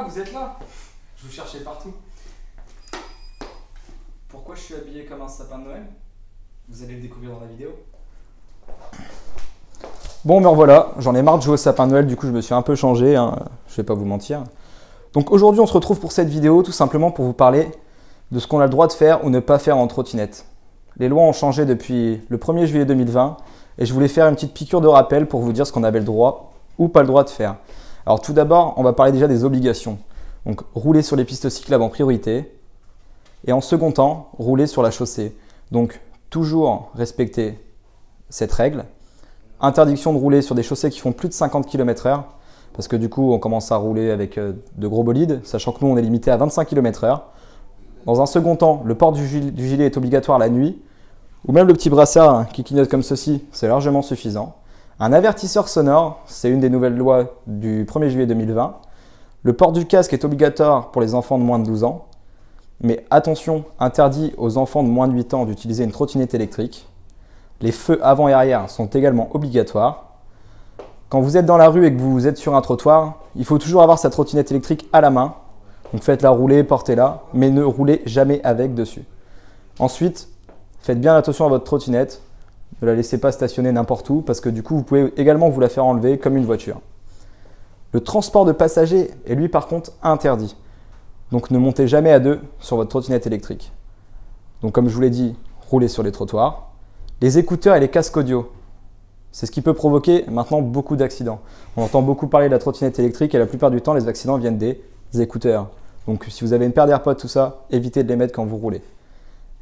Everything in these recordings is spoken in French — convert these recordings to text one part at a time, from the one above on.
vous êtes là. Je vous cherchais partout. Pourquoi je suis habillé comme un sapin de Noël? Vous allez le découvrir dans la vidéo. Bon, ben voilà, j'en ai marre de jouer au sapin de Noël, du coup je me suis un peu changé, hein, je vais pas vous mentir. Donc aujourd'hui on se retrouve pour cette vidéo tout simplement pour vous parler de ce qu'on a le droit de faire ou ne pas faire en trottinette. Les lois ont changé depuis le 1er juillet 2020 et je voulais faire une petite piqûre de rappel pour vous dire ce qu'on avait le droit ou pas le droit de faire. Alors tout d'abord, on va parler déjà des obligations. Donc rouler sur les pistes cyclables en priorité et en second temps, rouler sur la chaussée. Donc toujours respecter cette règle. Interdiction de rouler sur des chaussées qui font plus de 50 km/h parce que du coup on commence à rouler avec de gros bolides, sachant que nous on est limité à 25 km/h. Dans un second temps, le port du gilet est obligatoire la nuit, ou même le petit brassard qui clignote comme ceci, c'est largement suffisant. Un avertisseur sonore, c'est une des nouvelles lois du 1er juillet 2020. Le port du casque est obligatoire pour les enfants de moins de 12 ans. Mais attention, interdit aux enfants de moins de 8 ans d'utiliser une trottinette électrique. Les feux avant et arrière sont également obligatoires. Quand vous êtes dans la rue et que vous êtes sur un trottoir, il faut toujours avoir sa trottinette électrique à la main. Donc faites-la rouler, portez-la, mais ne roulez jamais avec dessus. Ensuite, faites bien attention à votre trottinette. Ne la laissez pas stationner n'importe où parce que du coup, vous pouvez également vous la faire enlever comme une voiture. Le transport de passagers est lui par contre interdit. Donc ne montez jamais à deux sur votre trottinette électrique. Donc comme je vous l'ai dit, roulez sur les trottoirs. Les écouteurs et les casques audio, c'est ce qui peut provoquer maintenant beaucoup d'accidents. On entend beaucoup parler de la trottinette électrique et la plupart du temps, les accidents viennent des écouteurs. Donc si vous avez une paire d'AirPods, tout ça, évitez de les mettre quand vous roulez.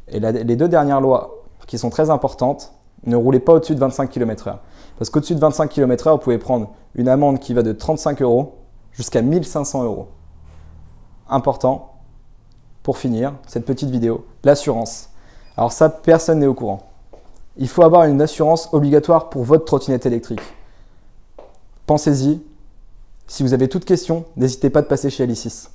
Et les deux dernières lois qui sont très importantes, ne roulez pas au-dessus de 25 km/h. Parce qu'au-dessus de 25 km/h, vous pouvez prendre une amende qui va de 35 € jusqu'à 1 500 €. Important, pour finir cette petite vidéo, l'assurance. Alors ça, personne n'est au courant. Il faut avoir une assurance obligatoire pour votre trottinette électrique. Pensez-y. Si vous avez toute question, n'hésitez pas à passer chez Alicis.